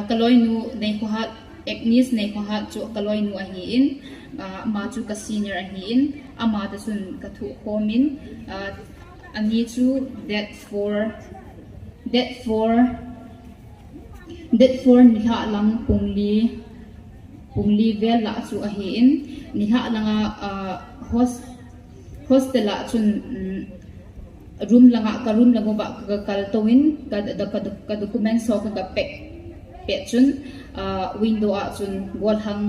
kaloi nu nei ko hat eknis nei ko hat chu kaloi nu ahi in ma chu ka senior ahi in ama ta sun ka thu khomin ani chu that for niha lang pungli vel la chu ahi in niha langa hostel la chun room langa ka room lango ba ka kal towin ka document so ka pe chun window a chun wall hang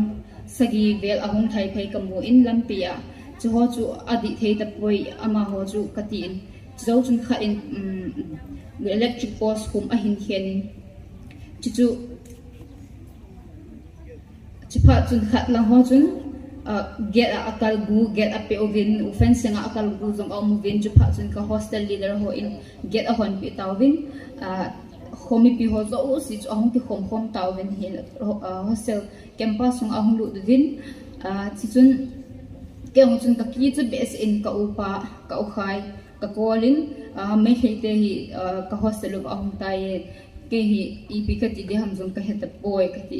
sagi vel ahong thai phai kamu in lampia chu ho chu adi thei ta poi ama ho chu katin zo chun kha in electric post hum a hin hianin chu pha chun khat lang ho chun get a akal gu get a pe ovin offense nga akal gu zong au movin chu pha chun ka hostel leader ho in get a hon pi tawin khomi pi ho zo si chu ahong ki khom tawin hin hostel campus sung ahong lu vin chi chun ke hong chun ka ki chu base in ka upa ka ukhai ka kolin Meilhei te hi ka hostel lu ahong tai ke hi ipi ka ti de ham zong ka het boy ka ti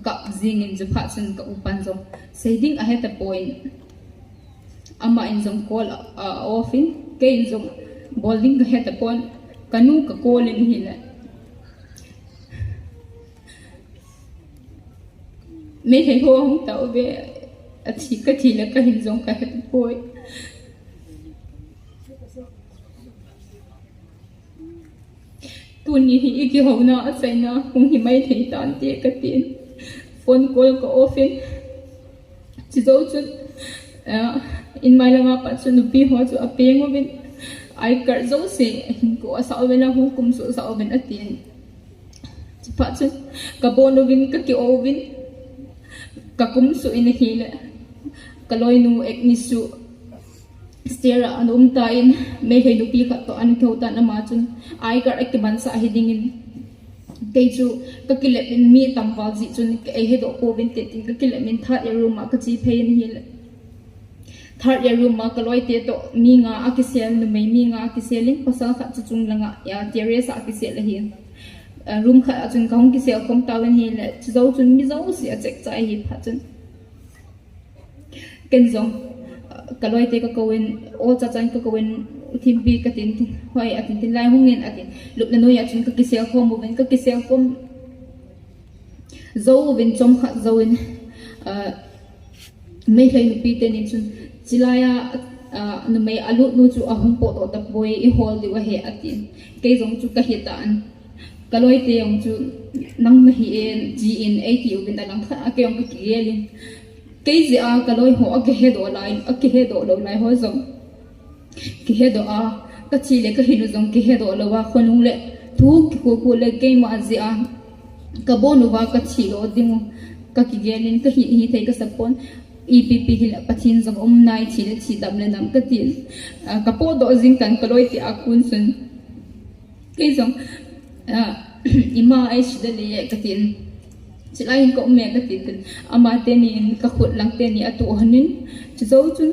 ka zing in jupha chun ka upan zong saving a het point ama in zong call off in ke in zong bowling ka het point kanu ka call in hi la Meilhei ho hong tau be athi ka thi la ka hin zong ka het point tuni hi ki ho na asaina kung hi mai thei tan te ka tin phone call ko ofin chi zo chun in mai langa pa chun nu pi ho chu apeng ovin ai kar zo se hin ko asa ovena hu kum su sa oven atin chi pa chun ka bon ovin ka ki ovin ka kum su in hi le kaloi nu ek ni su stera anum ta in Meilhei nu pi kha to an thota na ma chun ai kar ek ban sa hiding in cái chú các cái lệ bên mi tầm vào dị chun cái hệ độ cô bên tết thì các cái lệ bên thắt ya room mà các chi pay như là thắt ya room mà cái loại tết đó mi ngã cái xe nó mấy mi ngã cái xe lính pasal khát chú chung là ngã ya terrace cái xe là hiện room khát chun không cái xe không tao bên hiện là chú chun mi dấu xe check chạy hiện phát chun cái giống cái loại tết các cô bên ô cha chan các cô bên team bi ka tin hoi atin tin lai hungin atin lup na noi achun ka kisel khom movin ka kisel khom zo vin chom kha zo in Meilhei nu pi ten in chun chilaya nu mai alu nu chu ahung po to tap boy I hol di wa he atin ke zong chu ka hitan kaloi te yong chu nang na hi en g in 80 ubin ta nang kha ke yong ka kielin ke ji a kaloi ho a ke he do lai a ke he do lo lai ho zong ki he do a ka chi le ka hinu zong ki he do lo wa khonung le thu ki ko le ke ma ji a ka bonu wa ka chi lo dingu ka ki gelin ka hi thei ka sapon EPP hila pathin zong nai chi le chi dam le nam ka tin ka po do jing kan ka loi ti akun sun ke zong ima ai shi de le ka tin chilai ko me ka tin ama te ni ka khut lang te ni atu hanin chi zo chun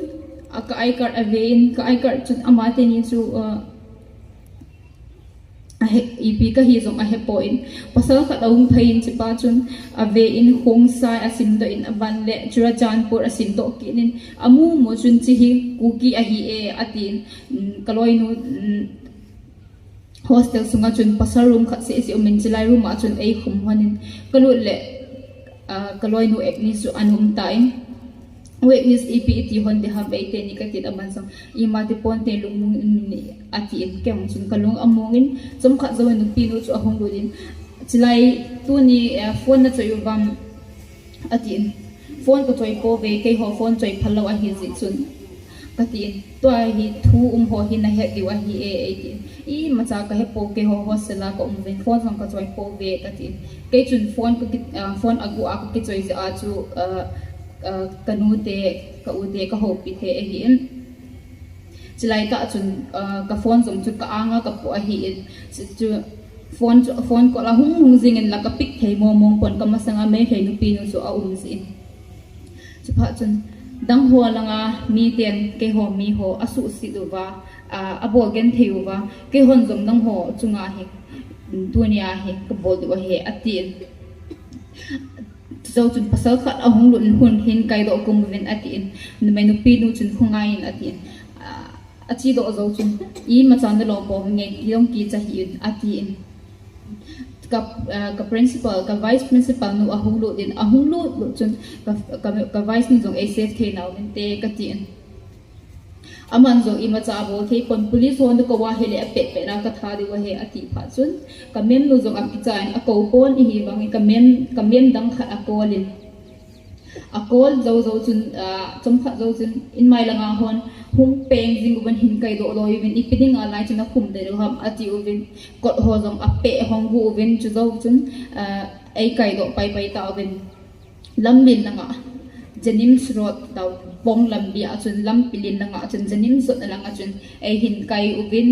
ka ai card avein ka ai card chun amate ni chu EP ka hi zong a he point pasal ka daung phain chi pa chun ave in Khongsai asim do in aban le Chinsianching asim do kinin amu mo chun chi hi kuki ahie atin kaloi nu hostel sunga chun pasal room khat se si umin chilai room a chun ei khum hanin kalut le kaloi nu ek ni su anum time witness EPT hon de have ite ni katit abansang ima de ponte lung ni ati en kem chun kalung amongin chom kha zo nu pinu chu ahong ludin chilai tu ni phone na choyu bam ati en phone ko choi po ve ke ho phone choi phalo a hi ji chun katin to hi thu ho hi na he diwa hi e i macha ka he po ke ho hosela ko ven phone sang ka choi po ve katin ke chun phone ko phone agu a ko ke choi ji a chu kanute ka ude ka hopi the hi in chilai ka chun ka phone zum chu ka anga ka po hi in chu phone ko la hung jing in la ka pik thei mong pon ka masanga Meilhei nu pi nu chu a sin chu pha chun dang ho langa mi ten ke ho mi ho asu si du wa abol gen theu wa ke hon zum dang ho chunga hi dunia he ka bol du he atin zo chun pasal khat ahung lun hun hin kai do kum ven atin mai nu pi nu chun khungai in atin achi do zo chun I ma chan da lo po nge yong ki cha hi atin ka principal ka vice principal nu ahung lu din ahung lu chun ka vice ni jong a safe the naw ven te ka tin aman zo ima cha bo the pon police hon ko wa hele pe pe na ka tha di wa he ati pha chun ka mem nu zo ak chan a ko pon hi wang ka mem dang kha akolin akol zo zo chun chom kha zo chun in mai langa hon hum peng jing ban hin kai do do even ipiding a lai chuna khum de ham ati uven kot ho zong a pe hong bu uven chu zo chun ai kai do pai pai ta uven lam bin nga janim srot tau bong lam bia chun lam pilin nga chun janim zot na nga chun ai hin kai uvin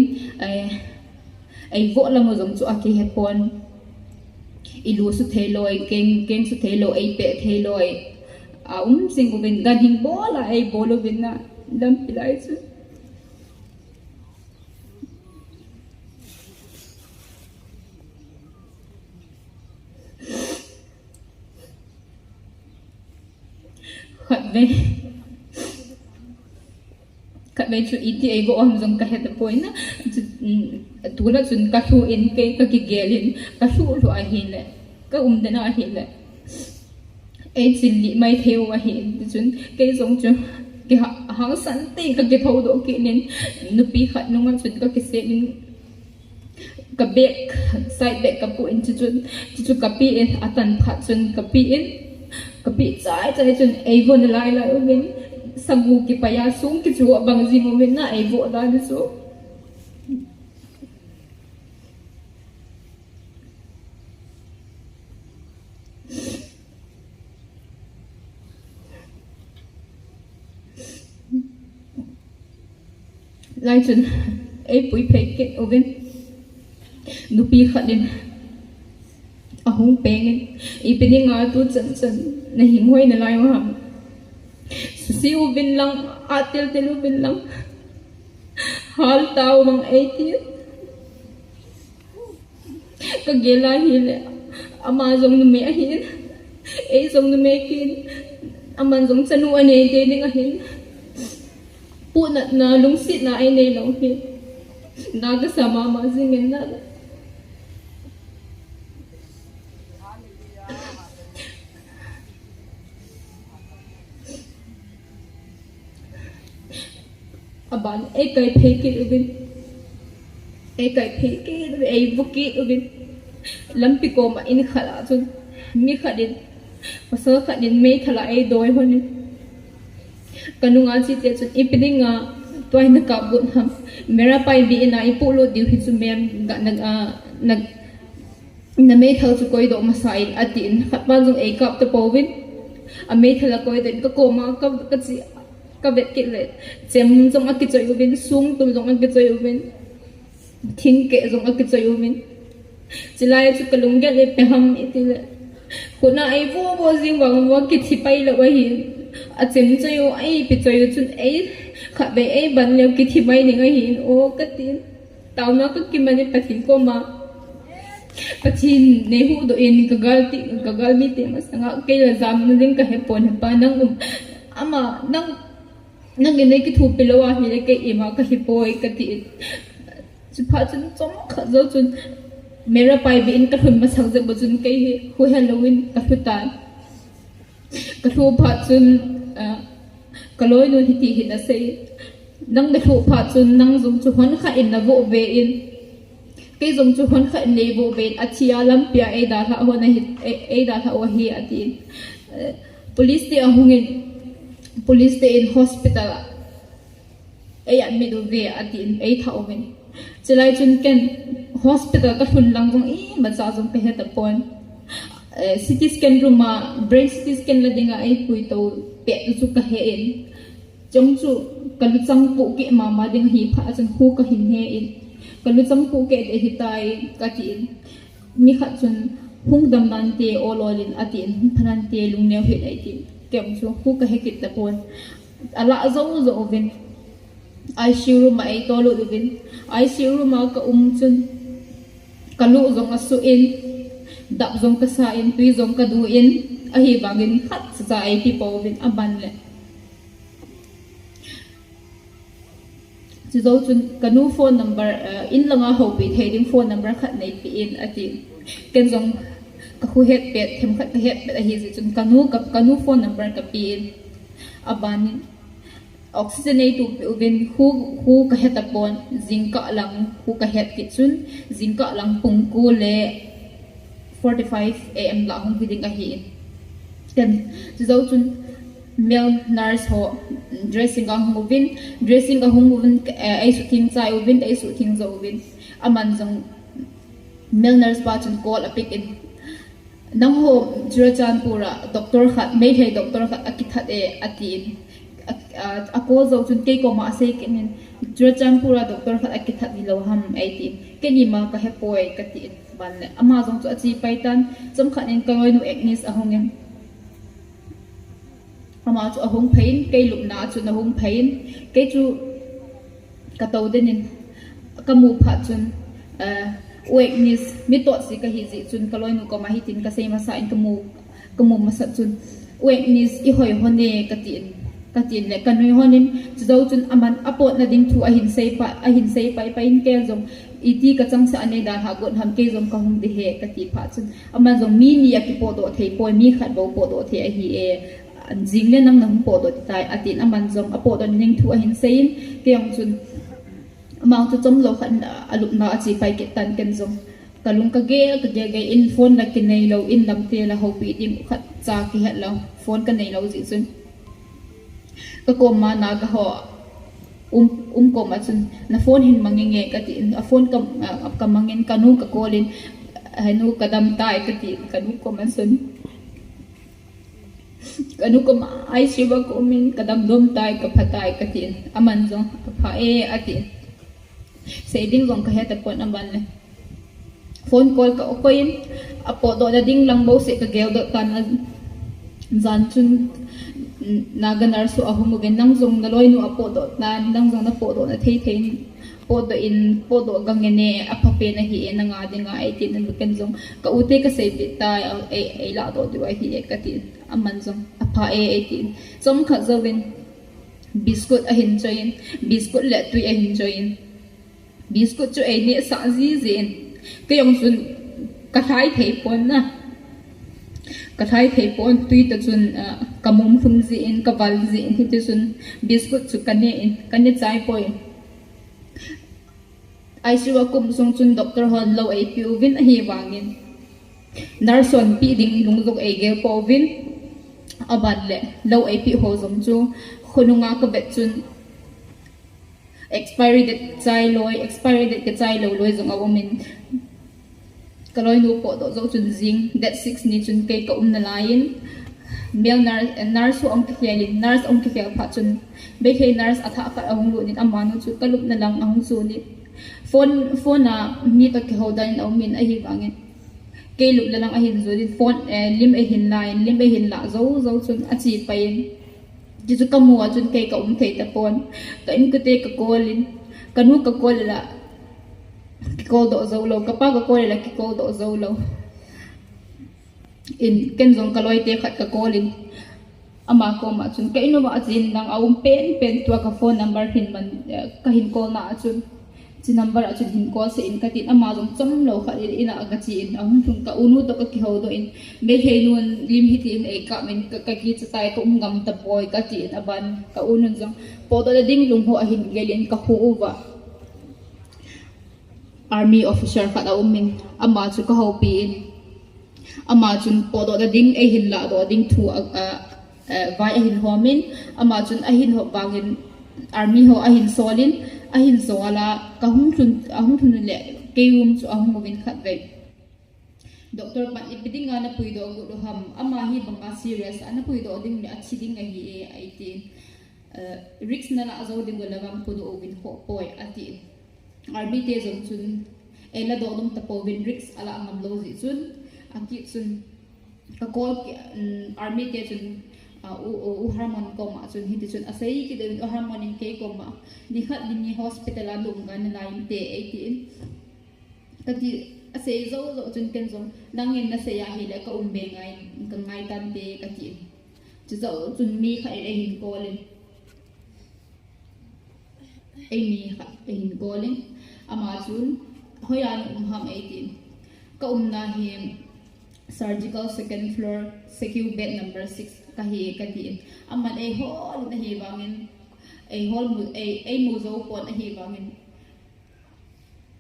ai vo lam zong chu aki hepon ilu su theloi keng su thelo ai pe theloi sing uvin gading bola ai bolo vin na lam pilai chu khát về chuyện ít thì bộ ông dùng cái hệ thống na tu là chuyện các số in cái gelin các số rồi hiện lệ các tên nó hiện lệ ấy xin lý mai theo hiện chuyện cái giống chuyện cái hàng sản tiền cái thâu độ kỹ nên nó bị khát nó mà chuyện cái xe nên cái bẹt side bẹt cái bộ in chuyện cái bị atan phát chuyện cái bị trái chuyện ấy vốn lại ở bên sagu ki paya sung ki chuwa bang ji mo na ai vo da ni so lai chun ai pui pe ke oven nu pi khatin ahung peng I pe nga tu chan na him hoi na lai ma si ubin lang atil ubin lang hal tao mang 80 kagela hile amazong nume ahin e zong nume kin amanzong chanu ane de ning ahin pu na lungsit na ai nei long hi naga sama ma zingen na aban ai kai pheki ubin ai vuki ubin lampi ko ma in khala chun mi khadin pasal khadin me thala ai doi honi kanunga chi te chun ipidinga toy na ka bun ham mera pai bi na ipulo diu hi chu mem ga nag na me thal chu koi do masain atin khatma jung ai kap te povin a me thala koi den ka ko ma ka chi ka vet ke le chem jong ak choi ubin sung tum jong ak choi ubin thin ke jong ak choi ubin chilai chu kalung ge le pe ham itile kuna ai bo jing wang wa ki thi pai la wa hi a chem choi ai pe choi chun ai kha be ai ban le ki thi bai ni nga hi o ka tin taw na ka ki mane pathin ko ma pathin ne hu do in ka gal mi te ma sanga ke la jam na ding ka he pon pa nang ama nang ne ki thu pilowa hi le ke ima ka hi poi ka ti chu pha chun chom kha zo chun mera pai bi in ka thun ma sang je bo chun ke hi hu halloween ka thutan ka thu pha chun ka loi no hi ti hi na sei nang de thu pha chun nang zum chu hon kha in na vo ve in ke zum chu hon kha ne vo ve athia lam pia ai da tha ho na hi ai da tha o hi atin police te ahungin police te in hospital ai admit ve atin ai thauwen chilai chun ken hospital ka thun lang jong ma cha jong pe het pon CT scan room ma brain CT scan la dinga ai pui to pe chu ka he in chong chu kalu chang pu ke ma ding hi pha chang hu ka hin he in kalu chang pu ke de hi tai ka ti mi kha chun hung dam nan te ololin atin phanan te lung neu he dai ti kem chu hu ka he kit ta pon ala zo vin ICU room ai to lo vin ICU room ka chun kalu zong asu in dap zong kasa in tui zong kadu in ahie bangin khat sa ai pi povin aban le chu zo chun kanu phone number in langa ho pi thading phone number khat nei pi in ati ken zong ka khu het pet them khat ka het pet ahie zi chun kanu phone number ka pi in aban oxygenate ubin hu ka het apon zinka lang hu ka het ki chun zinka lang pungku le 45 am la hong viding ahie then zo chun male nurse ho dressing a hung movin ai su thing chai ubin ai su thing zo ubin aman jong male nurse ba chun call a pick in nang ho Chinsianching doctor khat Meilhei doctor khat akithat e atin a call zo chun ke ko ma se kenin Chinsianching doctor khat akithat ni lo ham ai tin keni ma ka he poi ka tin ban le ama jong chu achi paitan chom khat in kaloi nu eknis a hongem ama chu a hong phain ke lup na chu na hong phain ke chu ka to denin ka mu pha chun weknis mi to si ka hi ji chun kaloi nu ko ma hi tin ka sei ma sa in ka mu ma sa chun weknis i hoi hone ka tin le ka noi honin zo chun aman apot na ding thu a hin sei pai in kel jong iti ka chang sa ane dan ha gon ham ke jong ka hum de he ka ti pha chun ama jong mi ni ya ki po do thei poi mi khat bo po do the a hi e jing le nang po do tai atin aman jong apo do ning thu a hin sein ke yong chun amang chu chom lo khan alup na achi pai ke tan ken jong kalung ka ge in phone la ki nei lo in lam te la ho pi dim khat cha ki het lo phone ka nei lo ji chun ka ko ma na ga ho ko ma chun na phone hin mangenge ka ti a phone ka mangin kanu ka kolin hanu kadam tai ka ti kanu ko ma sun kanu ko ma ai siwa ko min kadam dom tai ka phatai ka ti aman jong pha e ati se ding jong ka het pon aban le phone call ka okoin apo do da ding lang bo se ka gel do tan zan chun naganar su ahum gen nang jong na loi nu apo do na nang jong na po do na thei po do gangene apape na hi na nga dinga ai tin na ken jong ka ute ka sei ta ai la do du ai hi ka tin aman jong apa ai tin som kha zawin biscuit a hin join biscuit le tu a hin join biscuit chu ai ne sa ji zen ke yong sun ka thai thei pon na ka thai thei pon tui ta chun kamum thum ji in ka wal ji in hi chun biscuit chu kane chai poi ai siwa kum song chun doctor hon lo ai pi win a hi wangin narson pi ding lung jok ai gel po win aban le lo ai pi ho jom chu khununga ka bet chun expiry date ke chai loi jong awomin kaloi nu po do zo chun jing that 6 ni chun ke ka na lain mel nurse ong khelin nurse ong khel pha chun be khe nurse atha ka ahung lu ni amanu chu kalup na lang ahung su ni phone na mi ka ke hodan au min a hi wangin ke lup la lang a hin zo ni phone lim a hin la zo chun a chi pain ji chu kamu a chun ke ka thei ta pon ka in ku te ka kolin kanu ka kol la ki kol do zo lo ka pa ka kol la ki kol do zo lo in ken jong kaloi te khat ka kolin ama ko ma chun ka inu ma chin lang awum pen to ka phone number hin man ka hin call na chun chi number a chun hin call se in ka tin ama jong chom lo kha ina ga chi in ahum thung ka unu to ka ki ho do in me he nun lim hi tin e ka men ka ki chai ko ngam ta boy ka ti in aban ka unun jong po do ding lung ho a hin gelin ka hu uwa army officer kha da min ama chu ka ho pi in ama chun po do ding e hin la do ding thu vai a hin homin ama chun a hin ho bangin army ho a hin solin a hin sola ka hum thun le keum chu ahum movin khat ve doctor pat ipiding ana puido go ham ama hi banga serious ana puido ding le achi ding a hi e ai tin risk na la zo ding go lagam pudo ovin ho poi ati army te jong chun ela do dum ta povin risk ala angam lo ji chun anti chun ka call army te chun u harmon ko ma chun hi chun asai ki de harmon in ke ko ma ni khat ni hospital a lum gan line te 18 kati ase zo zo chun ken zo nangin na se ya hi le ka umbe ngai ka ngai tan te ka ti chu zo chun mi kha e hin kolin e mi kha e hin kolin ama chun hoyan ham 18 ka na hi surgical second floor secure bed number 6 ka hi ka ti aman e hol na hi wangin e hol mu e mu zo pon a hi wangin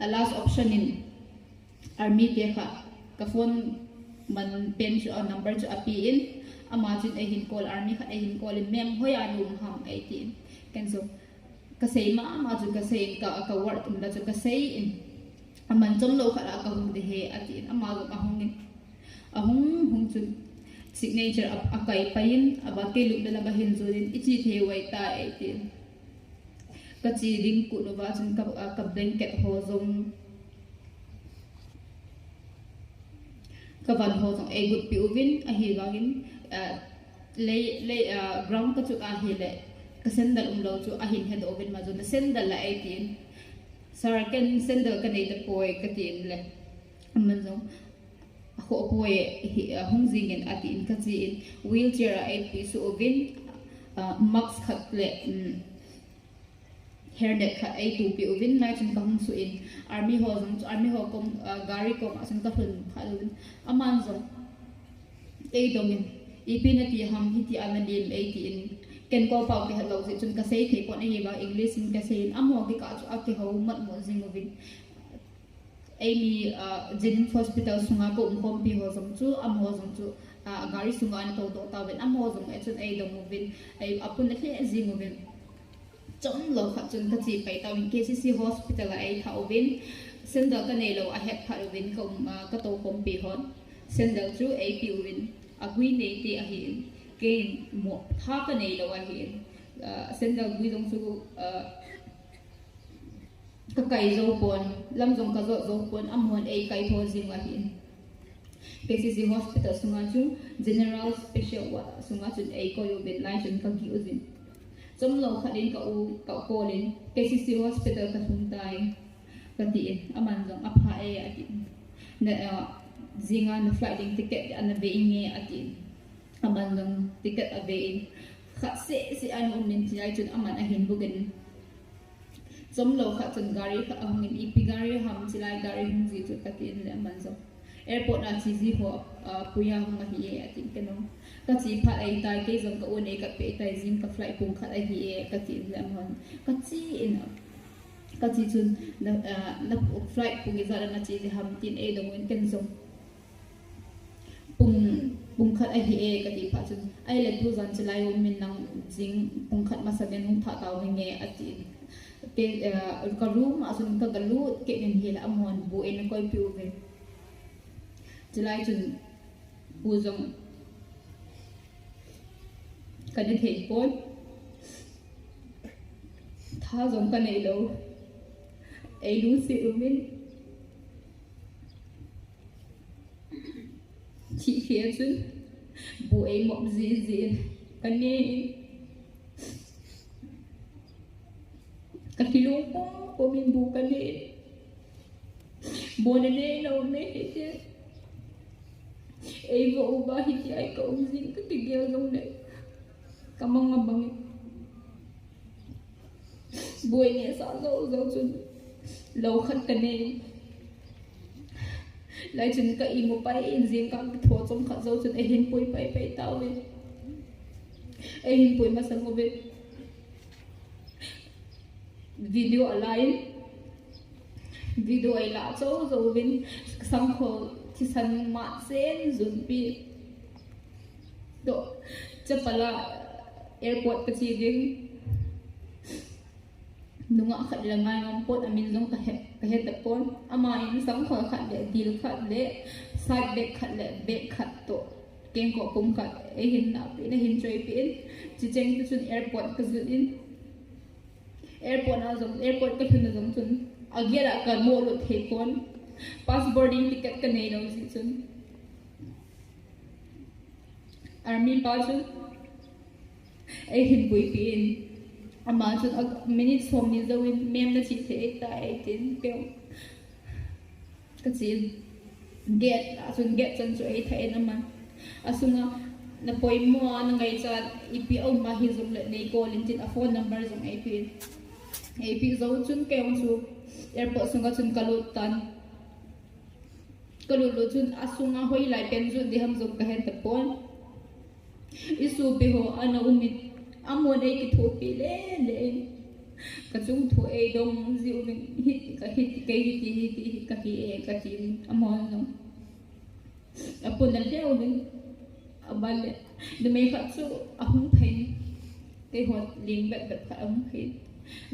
a last option in army te kha ka phone man pen chu a number chu api in ama chin a hin call army kha a hin call mem hoya lum ham 18 ken so ka sei ma ama chu ka sei ka word um da chu ka sei in aman chom lo kha ka hung de he atin ama lo ka hung ni a hung chu signature akai pain aba ke lu de la ba hin zo din ichi the wai ta 18 ka chi ding ku no ba chun ka blanket ho zong ka van ho zong e gut pi uvin a hi wangin le ground ka chu a hi le ka sendal lo chu a hin head ovin ma zon sendal la 18 sar ken sendal ka nei de poi ka tin le amman zong ho poi hung jing en atin ka chi in wheelchair a 8 pi su ovin max khat le hairnet kha ai tu pi uvin nai chun ka hung su in army ho kom gari kom asan ka hun khalun aman zong ei domin ipina ti ham hi ti analim ei ti in ken ko pau ti halo si chun ka sei the pon ai ba english in ka sei amo ki ka chu ati ho mat mo jing uvin ei mi jinin hospital sunga ko kom pi ho zong chu amo zong chu gari sunga an to do ta ven amo zong e chun ei dom uvin ei apun le jing uvin chom lo kha chun ka chi pai taw in KCC hospital ai thau vin sendal ka nei lo a het pha vin kom ka to kom pi hon sendal chu ai pi vin a gui nei ti a hin ke mo tha ka nei lo a hin sendal gui dong chu ka kai zo pon lam jong ka zo pon amon ai kai tho jing a hin KCC hospital sunga chu general special wa sunga chun ai ko yo vin lai chun ka gi uzin chom lo kha din ka kolin KCC hospital ka suntai ka tin aman jong apha e atin na zinga na flight ticket an ve nge atin aman jong ticket ave in kha se an min tilai chun aman a hin bugen chom lo kha chun gari kha angin ipi gari ham tilai gari hum ji chu ka tin le aman jong airport na chi ji ho puya hum hi e atin keno ka chi pha ai tai ke jong ka one ka pe tai jing ka flight pung khat ai hi e ka tin le amon ka chi in ka chi chun na flight pung izar na chi ji ham tin e dong ken jong pung khat ai hi e ka ti pha chun ai le tu zan chlai min nang jing pung khat ma saben hum tha taw nge atin pe ka room asun ka galu ke nen hi la amon bu en koi pi ve chlai chun bu jong ka ne thei pon tha jong ka nei lo ei lu si umin chi khia chun bu ei mop ji ka ne ka kilo ko min bu ka ne bo ne lo ne he ei vo ba hi ti ai ka jing ka ti gel jong ne kamang ngabang buhay niya sa zo chun law khat ka ne lai chun ka imo pai in jing ka tho chom khat zo chun e hin pui pai taw e hin pui ma sang obe video align video ai la zo vin sang kho thi san ma sen zun pi do chapala airport ka chi ding nunga khat la ngai ngam pot amin jong ka he ta pon ama in sam kho khat le dil khat le side bag khat le bag khat to keng ko pum khat e hin na pi na hin choi pi in chi cheng tu chun airport ka zu in airport na jong airport ka thun na jong chun agyara ka mo lo the pon pass boarding ticket ka nei no si chun army pa chun ai hin bui pin ama chun minutes from me zo in mem na chi the ta 18 pe ka chin get asun get chan chu ai thai naman asunga na poi mo na ngai chat ipi au ma hi zum le nei ko lintin a phone number zum ap zo chun ke on chu airport sunga chun kalut tan kalut lo chun asunga hoi lai pen chu di ham zum ka hen ta pon isu be ho ana umit amon ai ki thopi le ka chung thu ai dong zi umin hit ka ki e ka ki amon no apun na le umin abale de me khat chu ahung thai ke hot ling bet bet kha ahung thai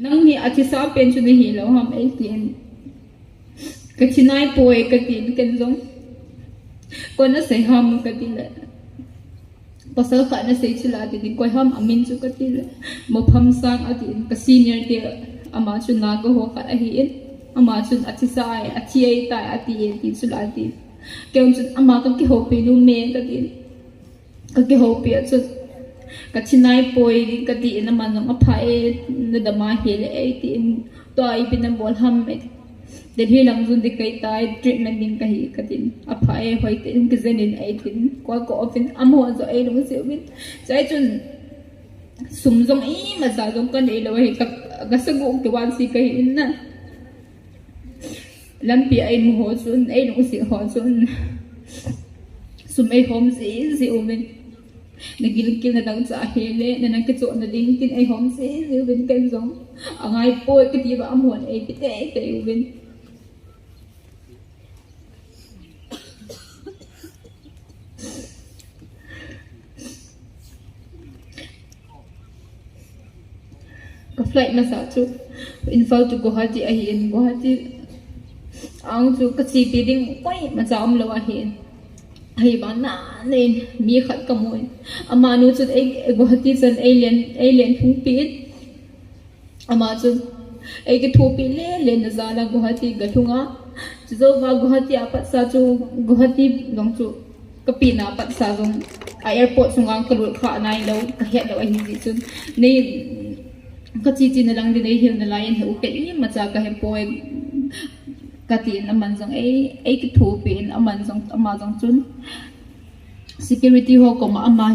nang ni achi sa pen chu ni hi lo ham ai tin ka chinai poi ka tin ken zong ko na se ham ka tin le pasal kha na se chila tin ko ham amin chu ka tin le mo pham sang atin ka senior te ama chu na ko ho kha a hi in ama chu achi sa ai achi ai ta ati e ti chu la ti ke chu ama ka ki ho pe nu me ka tin cái hộp bia chứ cái chín nay bồi cái gì nó mà nó phải nó đâm mà hết ấy thì tôi bị nó bol ham ấy để khi làm dùng thì cái tai treatment din cái gì phải phải thì cái gì nên ấy thì qua có bên âm hoa rồi ấy đúng không biết trái chun sum giống ý mà sao giống con ấy là vậy cái sự gụng cái quan si cái in nè làm bia ấy mua chun ấy đúng không họ chun sum ấy hôm gì mình nagilkil na daw sa ahile na nagkatso na din ay home si ubin kan zong angay po katiba amon ay pite ubin ka flight na sa chu info to Guwahati ahin Guwahati ang chu kasi piding quay masam lo ahin hay bạn na nên mi khát cả mồi ama nu chút ai Guwahati chân alien phung pit ama chút ai cái thu pit lên na za la Guwahati gathunga zo va Guwahati apat sa chu Guwahati dong chu kapi na apat sa dong airport sungang kalut kha nai lo ka het lo ai hi chu nei ka chi na lang din ai hil na lain he uke ni ma cha ka he poi katin aman zong ai ki thu pin aman zong ama zong chun security ho ko ma ama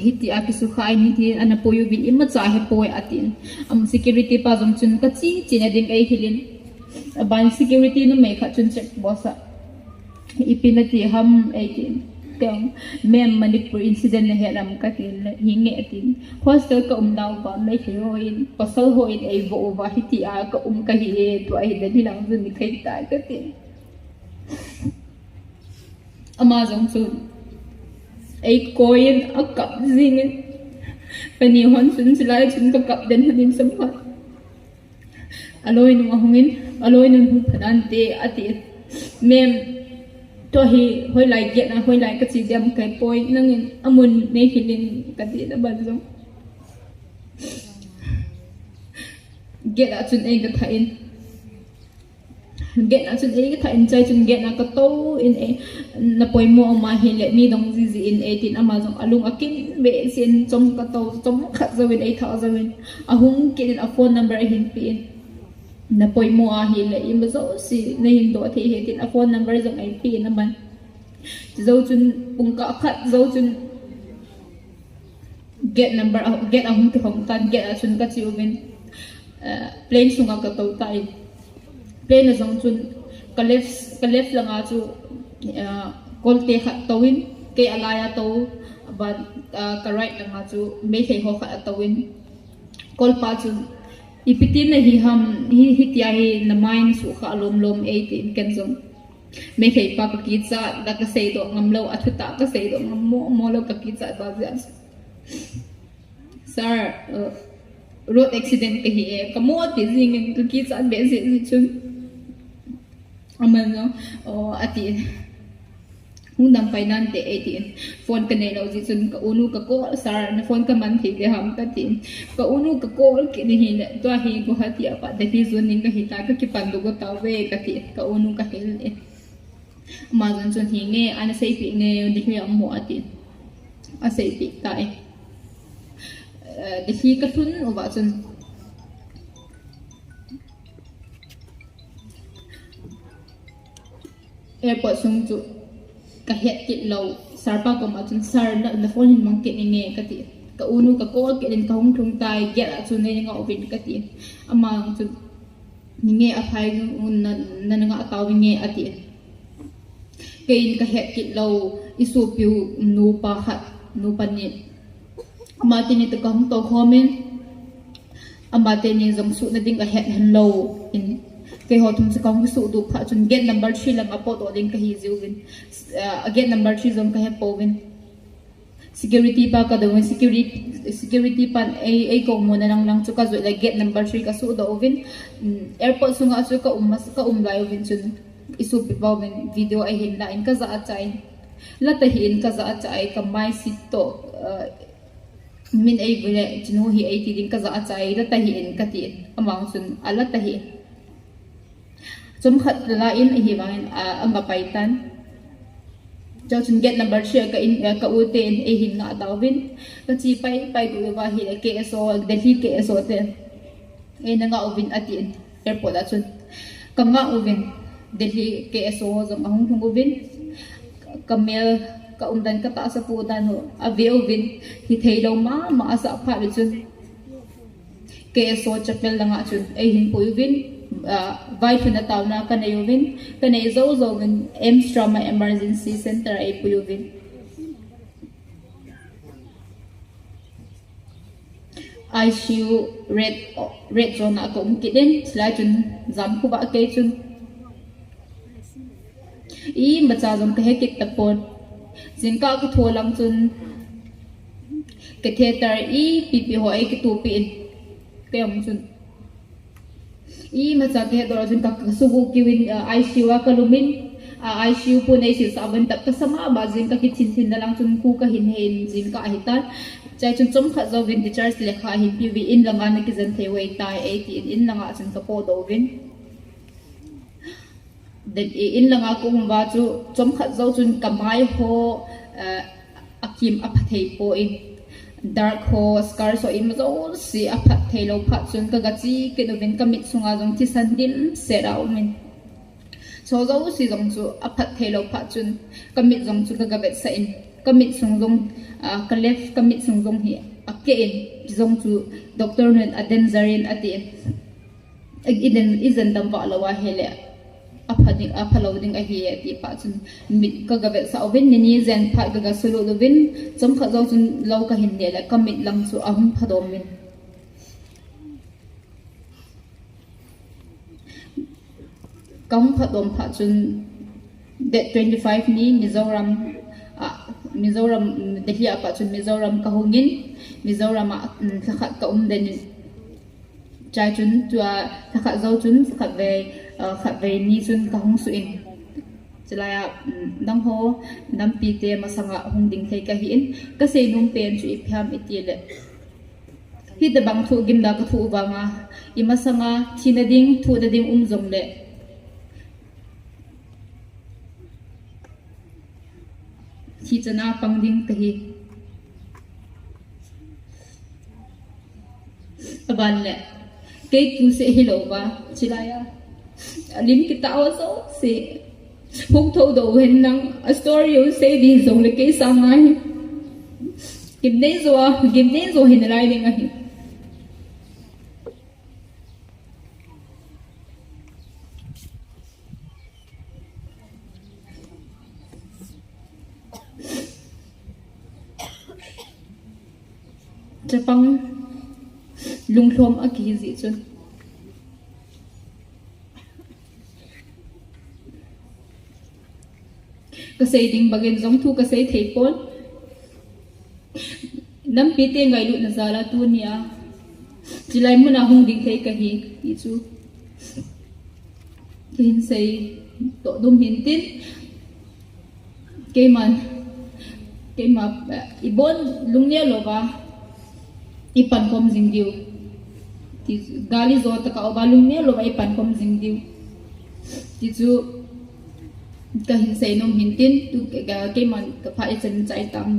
hi ti a ki su khai ni ti ana poyu bin ima cha he poi atin security pa zong chun ka chi na ding ai hilin ban security no me kha chun check bosa ipinati ham ai tin keng mem Manipur incident na heram katin hinge atin hostel ka daw ba may heroin pasal hoin ay vo ba hiti a ka ka hi to ay dali lang dun ni kai ta katin amazon so ay coin akap zingin panihon sun sila sun ka kap den hanin sampat aloy nung ahungin aloy nung phanante ati mem to hi hoi lai get na hoi lai ka chi jam kai poi nang amun nei hilin ka ti da ban zong get a chun ei ka thain get a chun ei ka thain chai chun get na ka to in e na poi mo ma hi le mi dong ji in 18 ama zong alung akin be sin chom ka to chom khat zawin 8000 ahung kin a phone number hin pin na poi mo a hi le im zo si na hingdoh the he tin a phone number zong ai pi na man zo chun pung ka khat zo chun get number get a hung ki hong tan get a chun ka chi ubin plane sunga ka to tai plane zong chun ka left langa chu kol te khat towin ke alaya to but ka right langa chu Meilhei ho khat towin kol pa chu ipitin na hi ham hi tia hi na mind su kha lom 18 kan zong Meilhei pa ka ki cha da ka sei do ngam lo athuta ka sei do ngam mo lo ka ki cha ba jan sir road accident ka hi e ka mo ti jing ka ki cha be se chun aman no ati hungdam painan te 18 phone ka nei lo ji chun ka unu ka ko sar na phone ka man thi de ham ka tin ka unu ka ko ki ni hi le to hi Guwahati apa de hi zon ning ka hi ta ka ki pan do go ta we ka ti ka unu ka hel e ma zon chun hi nge ana sei pi nge di hi am mo ati a sei pi ta e de hi ka thun o ba chun airport sung chu ka het kit lo sarpa ko ma chun sar na phone hin mang kit nge ka ti ka unu ka ko ke den ka hung thung tai get a chu ne nga ovin ka ti amang chu nge a phai un na nga taw nge ati kein ka het kit lo isu piu nu pa khat nu pa ni ama ti ni to ka hung to khomen ama te ni jong su na ding ka het han lo in ke ho thum se kong su du pha chun get number 3 lang apo to ding ka hi ziwin get number 3 jong ka he povin security pa ka do security pan ai ko mo na lang chu ka zo like get number 3 ka su do ovin airport sunga chu ka lai ovin chun isu pi povin video ai hin la in ka za chai la ta hin ka za chai ka mai sit to min ai vile chinu hi ai ti ding ka za chai la ta hin ka ti amang chun ala ta hi chum khat la in hi wangin anga paitan cho chun get number 3 ka in ka uten e hin na dawin ka chi pai du wa hi ke so delhi ke so te e na nga ovin atin airport a chun ka nga ovin delhi ke so jong ahung thung ovin kamel ka umdan ka ta sa pu dan ho ave ovin hi theilo ma sa pha ri chun ke so chapel la nga chun e hin pu ovin vai thuna tawna kanayovin kanay zo win M's Trauma Emergency Center ay puyovin ICU red zone ako umkidin sila chun zam ko ba kay chun I bacha zong kahekik tapon zinka ko tholang chun catheter I pipi ho ay kitupin kayong chun I masake do jun ka sugu kiwin ICU ka lumin ICU po na isi saban tap kasama ba jin ka kitsin na lang chun ku ka hinhen jin ka ahitan chai chun chum kha zo vin teachers lekha hin PV in langa na kizan thewei tai 18 in langa chun ka po do vin den in langa ko ba chu chum kha zo chun kamai ho akim aphathei po in dark ho scar so in zo si aphat thelo phat chun ka gachi ke do vin kamit sunga jong thi san dim sera umin so zo si jong chu aphat thelo phat chun kamit jong chu ka gabet sa in kamit sung jong ka left kamit sung jong hi akke in jong chu doctor nen adenzarin ati ag iden izan dam ba lawa hele aphaloding ahi ati pa chun mit ka gabet sa ovin ni zen pha ga sulu do vin chom kha zo chun lo ka hin ne la kamit lang chu ahum phadom min kam phadom pha chun date 25 ni Mizoram Delhi apa chun Mizoram ka hongin Mizoram khat ka den chai chun tua khat zo chun khat ve ni chun ka hong su in chalaya dang ho dam pi te masanga hong ding thei ka hi in ka se num pen chu iphyam itile hi da bang thu gim da ka thu ba nga I masanga thina ding thu da ding jong le thi chana pang ding ka hi aban le ke ku se hilo ba chilaya lim kita also se hung tho do hen nang a story you say din zong le ke sangai kim ne zo hin lai ding a hi Japang lunghlom akizi chun kasay ding bagin zong thu kasay theipon nam pite ngai lu na zala tu nia chilai muna hung ding thei ka hi chu kin sei to dum hin tin ke ma ibon lungnia loba ipan kom jingdiu ti gali zo ta ka obalung ne lo ai pan kom jingdiu ti chu ka hin sei nom hin tin tu ga ke man ka phai chen chai tam